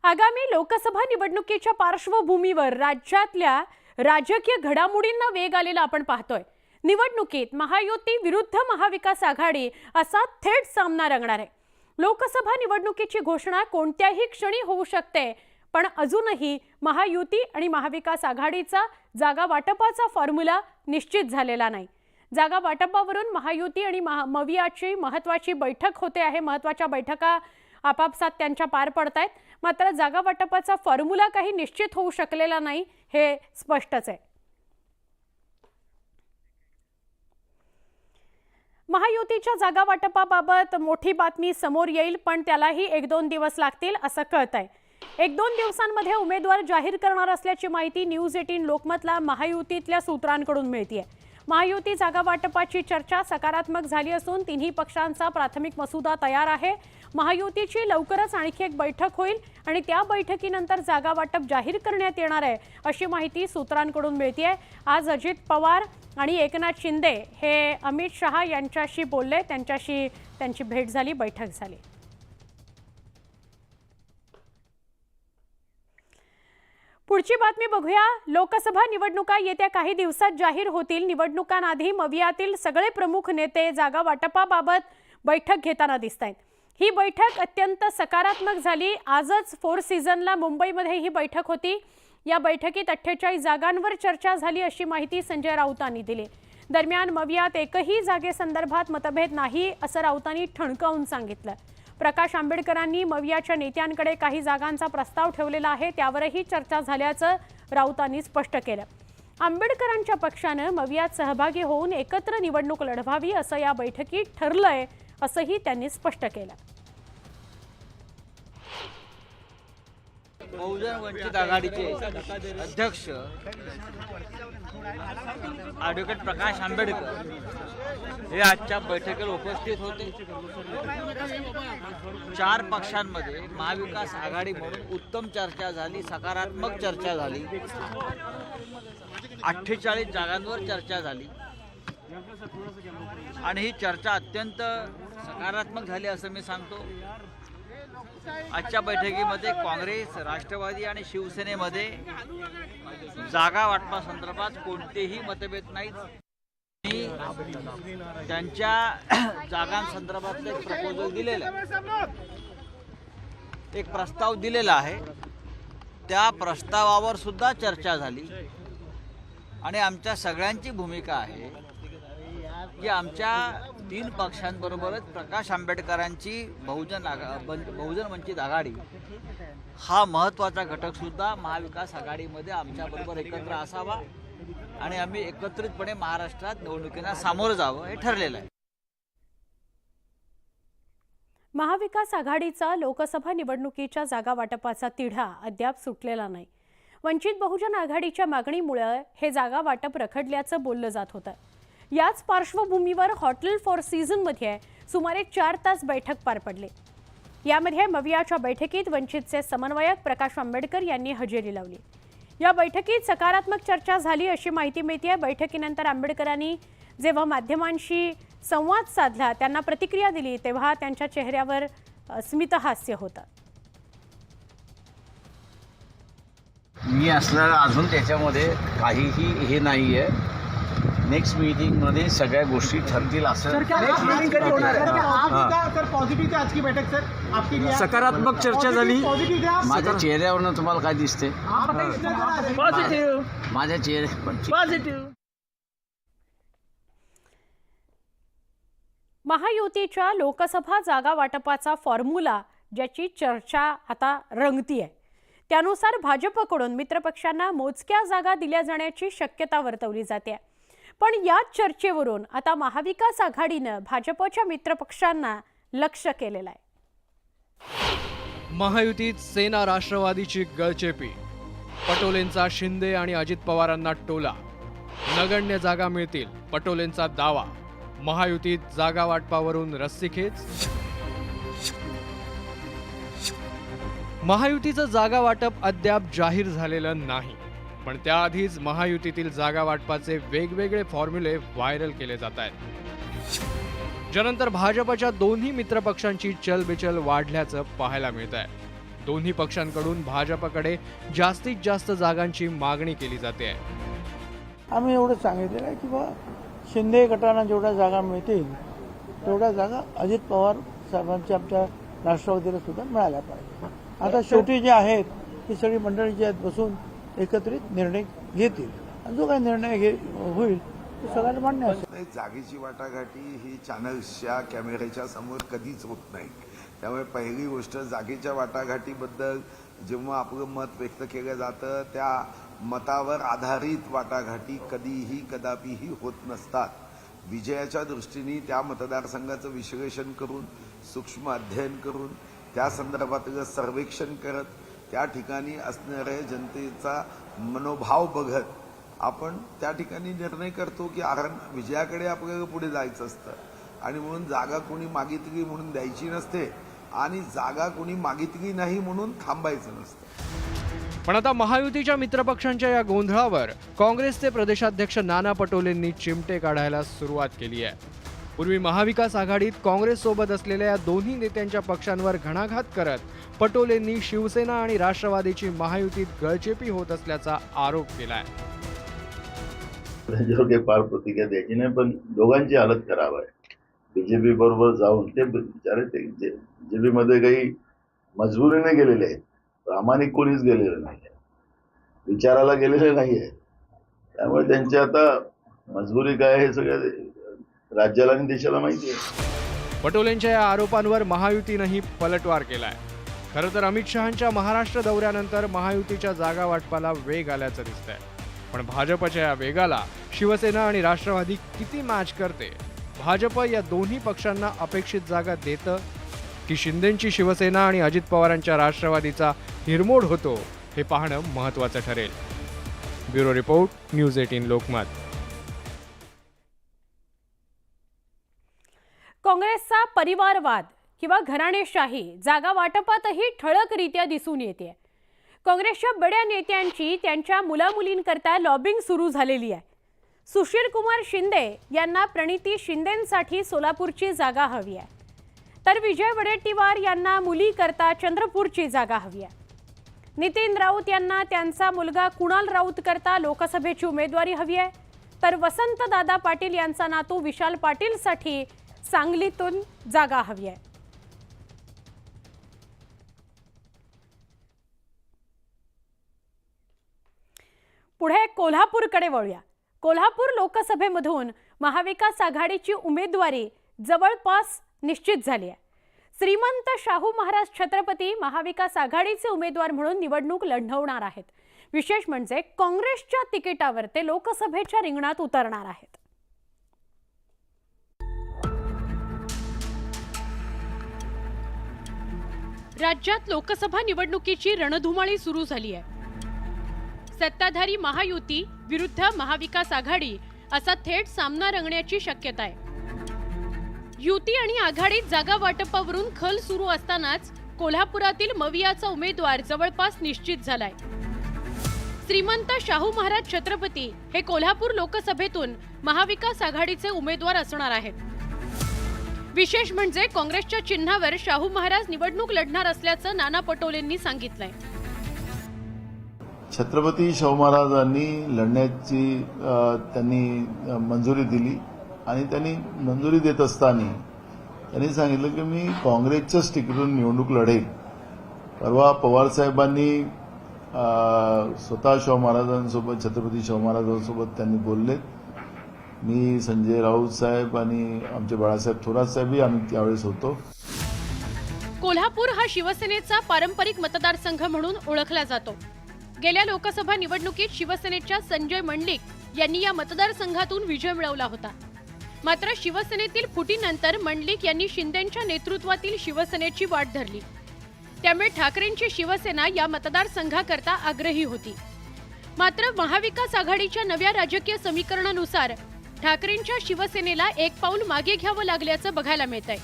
आगामी लोकसभा निवडणुकीच्या पार्श्वभूमीवर राज्यातल्या राजकीय घडामोडींना वेग आलेला आपण पाहतोय। निवडणुकीत महायुती विरुद्ध महाविकास आघाडी असा थेट सामना रंगणार आहे। लोकसभा निवडणुकीची घोषणा कोणत्याही क्षणी होऊ शकते, पण अजूनही महायुती आणि महाविकास आघाडीचा जागा वाटपाचा फॉर्म्युला निश्चित झालेला नाही। जागा वाटपावरून महायुती आणि मवियाची महत्त्वाची बैठक होते आहे। महत्त्वाच्या बैठका आपापसात त्यांच्या पार पडतायत, मात्र जागा वाटपाचा फॉर्म्युला काही निश्चित होऊ शकलेला नाही हे स्पष्टच आहे। महायुतीच्या जागा वाटपाबाबत मोठी बातमी समोर येईल, पण त्यालाही 1-2 दिवस लागतील असं कळतंय। 1-2 दिवसांमध्ये उमेदवार जाहीर करणार असल्याची माहिती न्यूज 18 लोकमतला महायुतीतल्या सूत्रांकडून मिळतेय। महायुती जागा वाटपाची चर्चा सकारात्मक झाली असून तिन्ही पक्षांचा प्राथमिक मसुदा तयार आहे। महायुतीची लवकरच आणखी एक बैठक होईल आणि त्या बैठकीनंतर जागा वाटप जाहीर करण्यात येणार आहे अशी माहिती सूत्रांकडून मिळतेय। आज अजित पवार आणि एकनाथ शिंदे हे अमित शहा यांच्याशी बोलले, त्यांची भेट झाली, बैठक झाली। पुढची बातमी बघूया। लोकसभा निवडणुका येत्या काही दिवसात जाहीर होतील। निवडणुकांआधी मवियातील सगळे प्रमुख नेते जागा वाटपाबाबत बैठक घेताना दिसतायत। ही बैठक अत्यंत सकारात्मक झाली। आजच 4 सीझनला मुंबईमध्ये ही बैठक होती। या बैठकीत 48 जागांवर चर्चा झाली अशी माहिती संजय राऊतांनी दिली। दरम्यान मवियात एकही जागेसंदर्भात मतभेद नाही असं राऊतांनी ठणकावून सांगितलं। प्रकाश आंबेडकरांनी मवियाच्या नेत्यांकडे काही जागांचा प्रस्ताव ठेवलेला आहे, त्यावरही चर्चा झाल्याचं राऊतांनी स्पष्ट केलं। आंबेडकरांच्या पक्षाने मवियात सहभागी होऊन एकत्र निवडणूक लढवावी असं या बैठकीत ठरलंय असंही त्यांनी स्पष्ट केलं। बहुजन वंचित आघाडीचे अध्यक्ष ॲडव्होकेट प्रकाश आंबेडकर हे आजच्या बैठकीला उपस्थित होते। 4 पक्षांमध्ये महाविकास आघाडी म्हणून उत्तम चर्चा झाली, सकारात्मक चर्चा झाली। 48 जागांवर चर्चा झाली आणि ही चर्चा अत्यंत सकारात्मक झाली असं मी सांगतो। आजच्या बैठकीमध्ये काँग्रेस, राष्ट्रवादी आणि शिवसेनेमध्ये जागा वाटपासंदर्भात कोणतेही मतभेद नाहीत। त्यांच्या जागांसंदर्भात एक प्रपोजल दिलेलं आहे, एक प्रस्ताव दिलेला आहे। त्या प्रस्तावावर सुद्धा चर्चा झाली आणि आमच्या सगळ्यांची भूमिका आहे की आमच्या 3 पक्षांबरोबरच प्रकाश आंबेडकरांची बहुजन वंचित आघाडी हा महत्त्वाचा घटक सुद्धा महाविकास आघाडीमध्ये आमच्याबरोबर एकत्र असावा आणि आम्ही एकत्रितपणे महाराष्ट्रात निवडणुकीला सामोरं जावं हे ठरलेलं आहे। महाविकास आघाडीचा लोकसभा निवडणुकीच्या जागा वाटपाचा तिढा अद्याप सुटलेला नाही। वंचित बहुजन आघाडीच्या मागणीमुळे हे जागा वाटप रखडल्याचं बोललं जात होतं। याच पार्श्वभूमीवर हॉटेल 4 सीझनमध्ये सुमारे 4 तास बैठक पार पडली। यामध्ये मवियाच्या बैठकीत वंचितचे समन्वयक प्रकाश आंबेडकर यांनी हजेरी लावली। या बैठकीत सकारात्मक चर्चा झाली अशी माहिती मिळते। बैठकीनंतर आंबेडकरांनी जेव्हा माध्यमांशी संवाद साधला, त्यांना प्रतिक्रिया दिली, तेव्हा त्यांच्या चेहऱ्यावर स्मितहास्य होतं। मी असलं अजून त्याच्यामध्ये काहीही हे नाहीये। नेक्स्ट मीटिंग मध्ये सगळ्या गोष्टी ठरतील असं सकारात्मक चर्चा झाली। माझ्या चेहऱ्यावरनं तुम्हाला काय दिसते? माझ्या चेहऱ्यावर महायुतीच्या लोकसभा जागा वाटपाचा फॉर्म्युला ज्याची चर्चा आता रंगतीये, त्यानुसार भाजपकडून मित्रपक्षांना मोजक्या जागा दिल्या जाण्याची शक्यता वर्तवली जाते। पण या चर्चेवरून आता महाविकास आघाडीनं भाजपच्या मित्रपक्षांना लक्ष केलेलं आहे। महायुतीत सेना राष्ट्रवादीची गळचेपी, पटोलेंचा शिंदे आणि अजित पवारांना टोला। नगण्य जागा मिळतील, पटोलेंचा दावा। महायुतीत जागा वाटपावरून रस्सीखेच। महायुतीचं जागा वाटप अद्याप जाहीर झालेलं नाही, पण त्याआधीच महायुतीतील जागा वाटपाचे वेगवेगळे फॉर्म्युले व्हायरल केले जात आहेत, ज्यानंतर भाजपच्या दोन्ही मित्रपक्षांची चलबिचल वाढल्याचं पाहायला मिळत आहे। दोन्ही पक्षांकडून भाजपकडे जास्तीत जास्त जागांची मागणी केली जाते आहे. आम्ही एवढं सांगितलेलं आहे की बा शिंदे गटांना जेवढ्या जागा मिळतील तेवढ्या जागा अजित पवार साहेबांच्या आमच्या राष्ट्रवादीला सुद्धा मिळाल्या पाहिजे. आता शेवटी जे आहेत ती सगळी मंडळी जी आहेत बसून एकत्रित निर्णय घेतील आणि जो काही निर्णय होईल तो सगळ्यांना मान्य असेल. नाही, जागेची वाटाघाटी ही चॅनल्सच्या कॅमेऱ्याच्या समोर कधीच होत नाही. त्यामुळे पहिली गोष्ट जागेच्या वाटाघाटीबद्दल जेव्हा आपलं मत व्यक्त केलं जातं त्या मतावर आधारित वाटाघाटी कधीही कदापिही होत नसतात. विजयाच्या दृष्टीने त्या मतदारसंघाचं विश्लेषण करून सूक्ष्म अध्ययन करून त्या संदर्भातलं सर्वेक्षण करत त्या ठिकाणी असणाऱ्या जनतेचा मनोभाव बघत आपण त्या ठिकाणी निर्णय करतो की विजयाकडे आपल्याला पुढे जायचं असतं आणि म्हणून जागा कोणी मागितली म्हणून द्यायची नसते आणि जागा कोणी मागितली नाही म्हणून थांबायचं नसतं. पण आता महायुतीच्या मित्रपक्षांच्या या गोंधळावर काँग्रेसचे प्रदेशाध्यक्ष नाना पटोलेंनी चिमटे काढायला सुरुवात केली आहे. पूर्वी महाविकास आघाडीत काँग्रेस सोबत असलेल्या या दोन्ही नेत्यांच्या पक्षांवर घणाघात करत पटोलेंनी शिवसेना आणि राष्ट्रवादीची महायुतीत गळचेपी होत असल्याचा आरोप केलाय. त्यांच्यावर काही फार प्रतिक्रिया द्यायची नाही, पण दोघांची हालत खराब आहे. बीजेपी बरोबर जाऊन ते बिचारे बीजेपी मध्ये काही मजबुरीने गेलेले आहेत, प्रामाणिक कोणीच गेलेलं नाही, विचाराला गेलेले नाही आहे. त्यामुळे त्यांची आता मजबुरी काय हे सगळ्या राज्याला आणि देशाला माहिती आहे. पटोलेंच्या या आरोपांवर महायुतीनंही पलटवार केलाय. खरं तर अमित शहांच्या महाराष्ट्र दौऱ्यानंतर महायुतीच्या जागा वाटपाला वेग आल्याचं दिसतंय. पण भाजपच्या या वेगाला शिवसेना आणि राष्ट्रवादी किती मॅच करते? भाजप या दोन्ही पक्षांना अपेक्षित जागा देतं की शिंदेंची शिवसेना आणि अजित पवारांच्या राष्ट्रवादीचा हिरमोड होतो हे पाहणं महत्त्वाचं ठरेल. Bureau report, news 18 Lokmat. काँग्रेसचा परिवारवाद किंवा घराणेशाही जागा वाटपातही ठळकरित्या दिसून येते. काँग्रेसच्या बड्या नेत्यांची त्यांच्या मुलामुलींकरता लॉबिंग सुरू झालेली आहे. सुशील कुमार शिंदे यांना प्रणिती शिंदेंसाठी सोलापूरची जागा हवी आहे, तर विजय वडेट्टीवार यांना मुलीकरता चंद्रपूरची जागा हवी आहे. नितीन राऊत यांना त्यांचा मुलगा कुणाल राऊत करता लोकसभेची उमेदवारी हवी आहे, तर वसंत दादा पाटील यांचा नातू विशाल पाटीलसाठी सांगलीतून जागा हवी आहे. पुढे कोल्हापूरकडे वळूया. कोल्हापूर लोकसभेमधून महाविकास आघाडीची उमेदवारी जवळपास निश्चित झाली आहे. श्रीमंत शाहू महाराज छत्रपती महाविकास आघाडीचे उमेदवार म्हणून निवडणूक लढवणार आहेत. विशेष म्हणजे काँग्रेसच्या तिकिटावर ते लोकसभेच्या रिंगणात उतरणार आहेत. राज्यात लोकसभा निवडणुकीची रणधुमाळी सुरू झाली आहे. सत्ताधारी महायुती विरुद्ध महाविकास आघाडी असा थेट सामना रंगण्याची शक्यता आहे. युती आणि आघाडीत जागा वाटपावरून खल सुरू असतानाच कोल्हापुरातील मवियाचा उमेदवार जवळपास निश्चित झालाय. श्रीमंत शाहू महाराज छत्रपती हे कोल्हापूर लोकसभेतून महाविकास आघाडीचे उमेदवार असणार आहेत. विशेष म्हणजे काँग्रेसच्या चिन्हावर शाहू महाराज निवडणूक लढणार असल्याचं नाना पटोलेंनी सांगितलंय. छत्रपती शाहू महाराजांनी लढण्याची त्यांनी मंजुरी दिली आणि त्यांनी मंजुरी देत असताना त्यांनी सांगितलं की मी काँग्रेसच्याच तिकीटून निवडणूक लढेल. परवा पवारसाहेबांनी स्वतः शाहू महाराजांसोबत छत्रपती शाहू महाराजांसोबत त्यांनी बोलले. मी संजय राऊत साहेब आणि आमचे बाळासाहेब थोरात साहेबही आम्ही त्यावेळेस होतो. कोल्हापूर हा शिवसेनेचा पारंपरिक मतदारसंघ म्हणून ओळखला जातो. गेल्या लोकसभा निवडणुकीत शिवसेनेच्या संजय मंडलिक यांनी या मतदारसंघातून विजय मिळवला होता. मात्र शिवसेनेतील फुटीनंतर मंडलिक यांनी शिंदेंच्या नेतृत्वातील शिवसेनेची वाट धरली. त्यामुळे ठाकरेंची शिवसेना या मतदारसंघाकरता आग्रही होती. मात्र महाविकास आघाडीच्या नव्या राजकीय समीकरणानुसार ठाकरेंच्या शिवसेनेला एक पाऊल मागे घ्यावं लागल्याचं बघायला मिळतंय.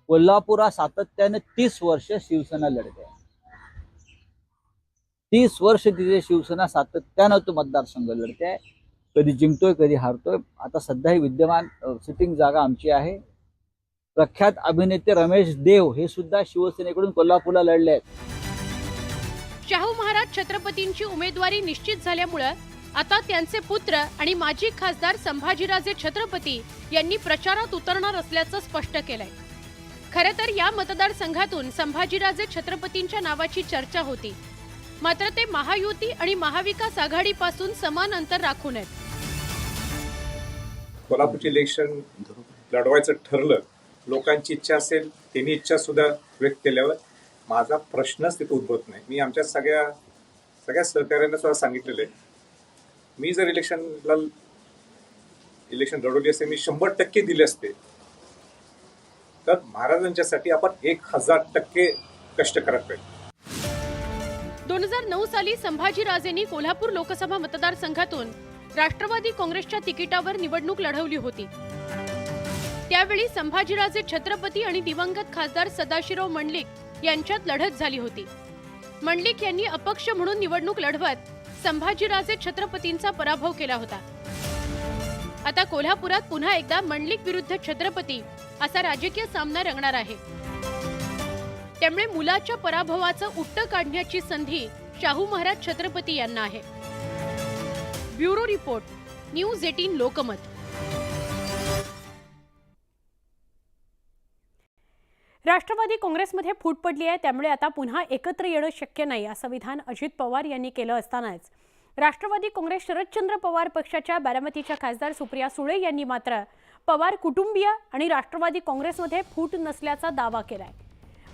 कोल्हापुरात सातत्याने 30 वर्ष शिवसेना लढते. 30 वर्ष तिथे शिवसेना सातत्यानं तो मतदारसंघ लढते. कधी जिंकतोय कधी हारतोय. आता सध्या ही विद्यमान सिटिंग जागा आमची आहे. प्रख्यात अभिनेते रमेश देव हे सुद्धा शिवसेनेकडून कोल्हापूरला लढले आहेत. शाहू महाराज छत्रपतींची उमेदवारी निश्चित झाल्यामुळे आता त्यांचे पुत्र आणि माजी खासदार संभाजीराजे छत्रपती यांनी प्रचारात उतरणार असल्याचं स्पष्ट केलंय. खरं तर या मतदारसंघातून संभाजीराजे छत्रपतींच्या नावाची चर्चा होती, मात्र ते महायुती आणि महाविकास आघाडीपासून समान अंतर राखून आहेत. कोल्हापूरचे इलेक्शन लढवायचं ठरलं, लोकांची इच्छा असेल, त्यांनी इच्छा सुद्धा व्यक्त केल्यावर माझा प्रश्नच तिथे उद्भवत नाही. मी आमच्या सगळ्या सहकार्यांना सुद्धा सांगितलेलं आहे, मी जर इलेक्शन लढवली असते, मी 100% दिले असते, तर महाराजांच्यासाठी आपण 1000% कष्ट करत पाहिजे. 2009 साली संभाजीराजेंनी कोल्हापूर लोकसभा मतदारसंघातून राष्ट्रवादी काँग्रेसच्या तिकिटावर निवडणूक लढवली होती. त्यावेळी संभाजीराजे छत्रपती आणि दिवंगत खासदार सदाशिवराव मंडलिक यांच्यात लढत झाली होती. मंडलिक यांनी अपक्ष म्हणून निवडणूक लढवत संभाजीराजे छत्रपतींचा पराभव केला होता. आता कोल्हापुरात पुन्हा एकदा मंडलिक विरुद्ध छत्रपती असा राजकीय सामना रंगणार आहे. त्यामुळे मुलाच्या पराभवाचं उट्ट काढण्याची संधी शाहू महाराज छत्रपती यांना आहे. Bureau report, news 18 Lokmat. Rashtrawadi काँग्रेसमध्ये फूट पडली आहे, त्यामुळे आता पुन्हा एकत्र येणं शक्य नाही असं विधान अजित पवार यांनी केलं असतानाच राष्ट्रवादी काँग्रेस शरदचंद्र पवार पक्षाच्या बारामतीच्या खासदार सुप्रिया सुळे यांनी मात्र पवार कुटुंबीय आणि राष्ट्रवादी काँग्रेसमध्ये फूट नसल्याचा दावा केलाय.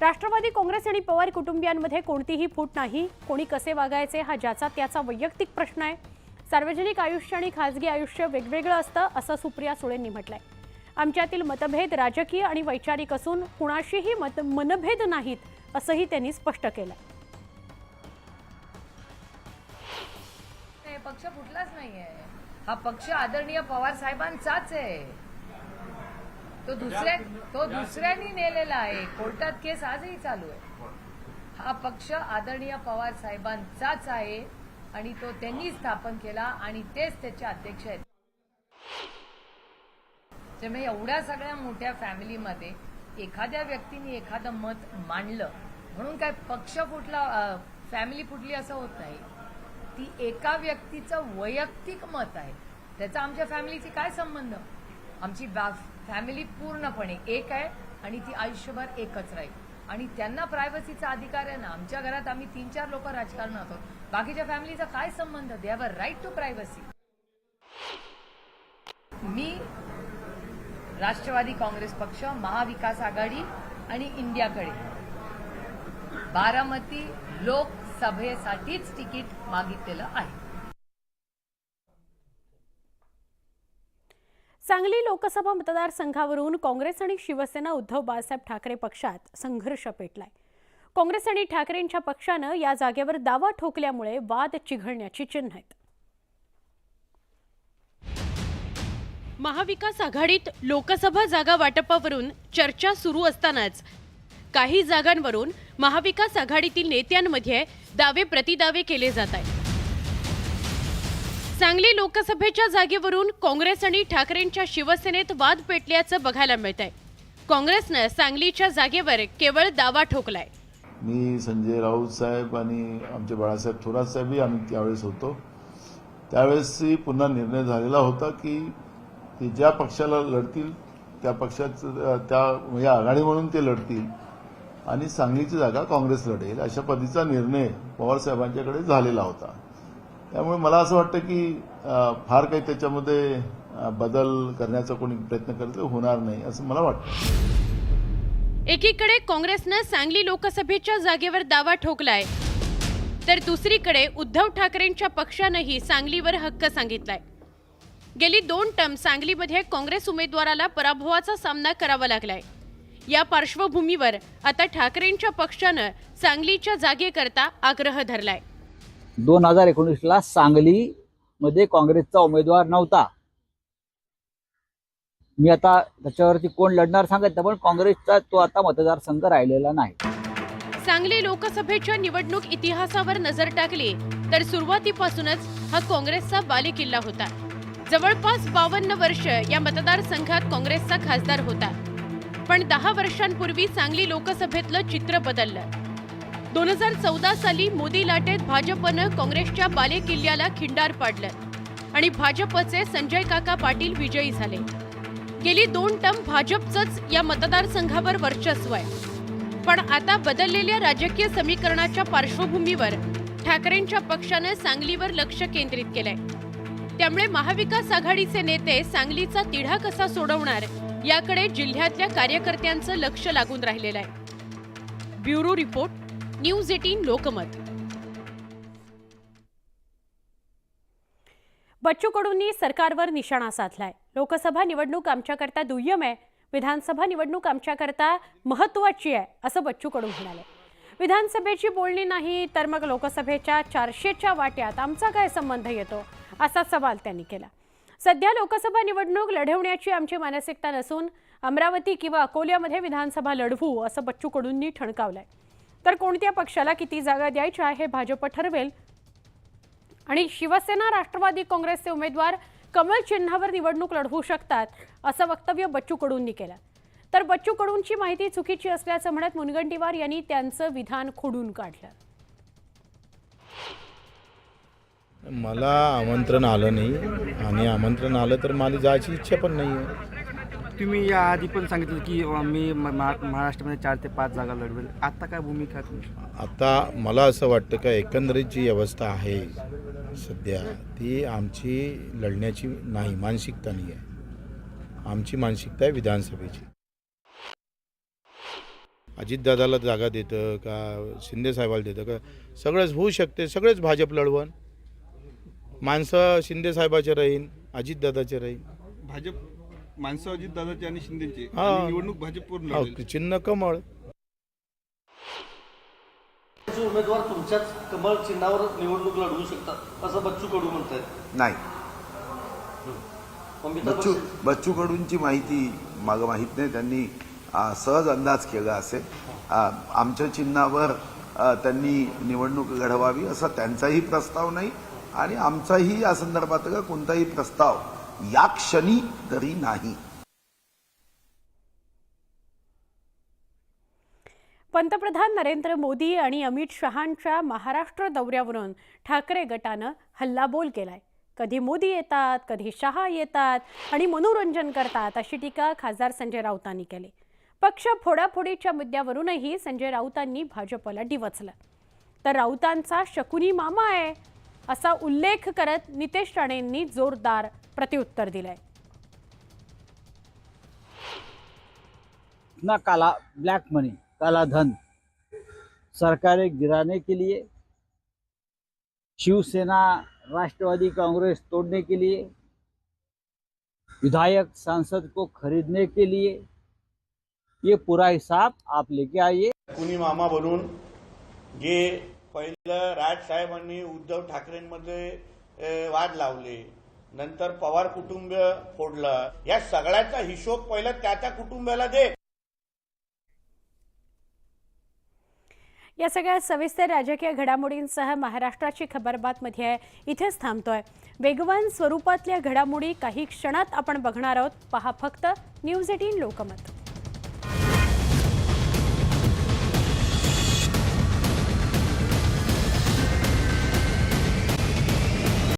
राष्ट्रवादी काँग्रेस आणि पवार कुटुंबियांमध्ये कोणतीही फूट नाही. कोणी कसे वागायचे हा ज्याचा त्याचा वैयक्तिक प्रश्न आहे. सार्वजनिक आयुष्य आणि खासगी आयुष्य वेगवेगळं असतं असं सुप्रिया सुळेंनी म्हटलंय. आमच्यातील मतभेद राजकीय आणि वैचारिक असून कुणाशीही मनभेद नाहीत असंही त्यांनी स्पष्ट केलं. पक्ष फुटलाच नाहीये. हा पक्ष आदरणीय पवार साहेबांचाच आहे. तो दुसऱ्यांनी नेलेला आहे. कोर्टात केस आजही चालू आहे. हा पक्ष आदरणीय पवार साहेबांचाच आहे आणि तो त्यांनी स्थापन केला आणि तेच त्याचे अध्यक्ष आहेत. त्यामुळे एवढ्या सगळ्या मोठ्या फॅमिलीमध्ये एखाद्या व्यक्तीने एखादं मत मांडलं म्हणून काय पक्ष फुटला, फॅमिली फुटली असं होत नाही. ती एका व्यक्तीचं वैयक्तिक मत आहे, त्याचा आमच्या फॅमिलीची काय संबंध. आमची फॅमिली पूर्णपणे एक आहे आणि ती आयुष्यभर एकच राहील आणि त्यांना प्रायव्हसीचा अधिकार आहे ना. आमच्या घरात आम्ही 3-4 लोक राजकारणात आहोत, बाकीच्या फॅमिलीचा काय संबंध. They have a right to privacy. मी राष्ट्रवादी काँग्रेस पक्ष, महाविकास आघाडी आणि इंडियाकडे बारामती लोकसभेसाठीच तिकीट मागितलेलं आहे. सांगली लोकसभा मतदारसंघावरून काँग्रेस आणि शिवसेना उद्धव बाळासाहेब ठाकरे पक्षात संघर्ष पेटलाय. काँग्रेस आणि ठाकरेंच्या पक्षानं या जागेवर दावा ठोकल्यामुळे वाद चिघळण्याची चिन्ह आहेत. महाविकास आघाडीत लोकसभा जागा वाटपावरून चर्चा सुरू असतानाच काही जागांवरून महाविकास आघाडीतील नेत्यांमध्ये दावे प्रतिदावे केले जात आहेत. सांगली लोकसभेच्या जागेवरून काँग्रेस आणि ठाकरेंच्या शिवसेनेत वाद पेटल्याचं बघायला मिळतंय. काँग्रेसनं सांगलीच्या जागेवर केवळ दावा ठोकलाय. मी, संजय राऊत साहेब आणि आमचे बाळासाहेब थोरात साहेबही आम्ही त्यावेळेस होतो. त्यावेळेसही पुन्हा निर्णय झालेला होता की ते ज्या पक्षाला लढतील त्या पक्षाचं म्हणजे आघाडी म्हणून ते लढतील आणि सांगलीची जागा काँग्रेस लढेल अशा पद्धतीचा निर्णय पवार साहेबांच्याकडे झालेला होता. त्यामुळे मला असं वाटतं की फार काही त्याच्यामध्ये बदल करण्याचा कोणी प्रयत्न करत होणार नाही असं मला वाटतं. एकीकडे काँग्रेसनं सांगली लोकसभेच्या जागेवर दावा ठोकलाय, तर दुसरीकडे उद्धव ठाकरेंच्या पक्षानंही सांगलीवर हक्क सांगितलाय. गेली 2 टर्म सांगलीमध्ये काँग्रेस उमेदवाराला पराभवाचा सामना करावा लागलाय. या पार्श्वभूमीवर आता ठाकरेंच्या पक्षानं सांगलीच्या जागेकरता आग्रह धरलाय. 2019ला सांगलीमध्ये काँग्रेसचा उमेदवार नव्हता. मी आता त्याच्यावरती कोण लढणार सांगत पण काँग्रेसचा तो आता मतदारसंघ राहिलेला नाही. सांगली लोकसभेच्या निवडणूक इतिहासावर नजर टाकली तर सुरुवातीपासूनच हा काँग्रेसचा बालेकिल्ला होता. जवळपास 52 वर्ष या मतदारसंघात काँग्रेसचा खासदार होता. पण 10 वर्षांपूर्वी सांगली लोकसभेतलं चित्र बदललं. 2014 साली मोदी लाटेत भाजपनं काँग्रेसच्या बालेकिल्ल्याला खिंडार पाडलं आणि भाजपचे संजय काका पाटील विजयी झाले. गेली 2 टर्म भाजपचंच या मतदारसंघावर वर्चस्व आहे. पण आता बदललेल्या राजकीय समीकरणाच्या पार्श्वभूमीवर ठाकरेंच्या पक्षानं सांगलीवर लक्ष केंद्रित केलंय. त्यामुळे महाविकास आघाडीचे नेते सांगलीचा तिढा कसा सोडवणार याकडे जिल्ह्यातल्या कार्यकर्त्यांचं लक्ष लागून राहिलेलं आहे. Bureau report, news 18 Lokmat. Bachchu कडूंनी सरकारवर निशाणा साधलाय. लोकसभा निवडणूक आमच्याकरता दुय्यम आहे, विधानसभा निवडणूक आमच्याकरता महत्त्वाची आहे, असं बच्चू कडू म्हणाले. विधानसभेची बोलणी नाही तर मग लोकसभेच्या 400च्या वाट्यात आमचा काय संबंध येतो, असा सवाल त्यांनी केला. सध्या लोकसभा निवडणूक लढवण्याची आमची मानसिकता नसून अमरावती किंवा अकोल्यामध्ये विधानसभा लढवू, असं बच्चू कडूंनी ठणकावलंय. तर कोणत्या पक्षाला किती जागा द्यायच्या हे भाजप ठरवेल आणि शिवसेना, राष्ट्रवादी काँग्रेसचे उमेदवार कमळ चिन्हावर निवडणूक लढवू शकतात, असं वक्तव्य बच्चू कडूंनी केलं. तर बच्चू कडूंची माहिती चुकीची असल्याचं म्हणत मुनगंटीवार यांनी त्यांचं विधान खोडून काढलं. मला आमंत्रण आलं नाही आणि आमंत्रण आलं तर मला जायची इच्छा पण नाही आहे. तुम्ही या आधी पण सांगितलं की मी महाराष्ट्रामध्ये 4 ते 5 जागा लढवेल. आता काय भूमिका आहे तुमची? आता मला असं वाटतं का एकंदरीत जी अवस्था आहे सध्या ती आमची लढण्याची नाही, मानसिकता नाही आहे. आमची मानसिकता आहे विधानसभेची. अजितदादाला जागा देतं का शिंदे साहेबाला देतं का, सगळंच होऊ शकते. सगळेच भाजप लढवण, माणसं शिंदे साहेबाचे राहीन, अजितदादाचे राहीन. भाजप माणसं अजितदादाची आणि शिंदेची, हा. निवडणूक भाजपवर चिन्ह कमळ. उमेदवार तुमच्याच कमळ चिन्हावर निवडणूक लढवू शकतात असं बच्चू कडू म्हणतात. नाही, बच्चू कडूंची माहिती मला माहीत नाही. त्यांनी सहज अंदाज केला असेल. आमच्या चिन्हावर त्यांनी निवडणूक लढवावी असा त्यांचाही प्रस्ताव नाही आणि आमचाही या संदर्भात कोणताही प्रस्ताव या क्षणी तरी नाही. पंतप्रधान नरेंद्र मोदी आणि अमित शहांच्या महाराष्ट्र दौऱ्यावरून ठाकरे गटानं हल्लाबोल केलाय. कधी मोदी येतात, कधी शहा येतात आणि मनोरंजन करतात, अशी टीका खासदार संजय राऊतांनी केली. पक्ष फोडाफोडीच्या मुद्द्यावरूनही संजय राऊतांनी भाजपला डिवचलं. तर राऊतांचा शकुनी मामा आहे असा उल्लेख करत नितेश राणेंनी जोरदार प्रत्युत्तर दिलंय. इतना काला ब्लैक मनी, काला धन सरकारें गिराने के लिए, शिवसेना राष्ट्रवादी कांग्रेस तोड़ने के लिए, विधायक सांसद को खरीदने के लिए, ये पूरा हिसाब आप लेके आइए. कुणी मामा बनून जे पहिलं राजसाहेबांनी उद्धव ठाकरेंमध्ये वाद लावले, नंतर पवार कुटुंब फोडलं, या सगळ्याचा हिशोब पहिला त्या कुटुंबाला दे. या सगळ्या सविस्तर राजकीय घडामोडींसह महाराष्ट्राची खबरबातमध्ये आहे इथेच थांबतोय. वेगवान स्वरूपातल्या घडामोडी काही क्षणात आपण बघणार आहोत. पहा फक्त न्यूज 18 लोकमत.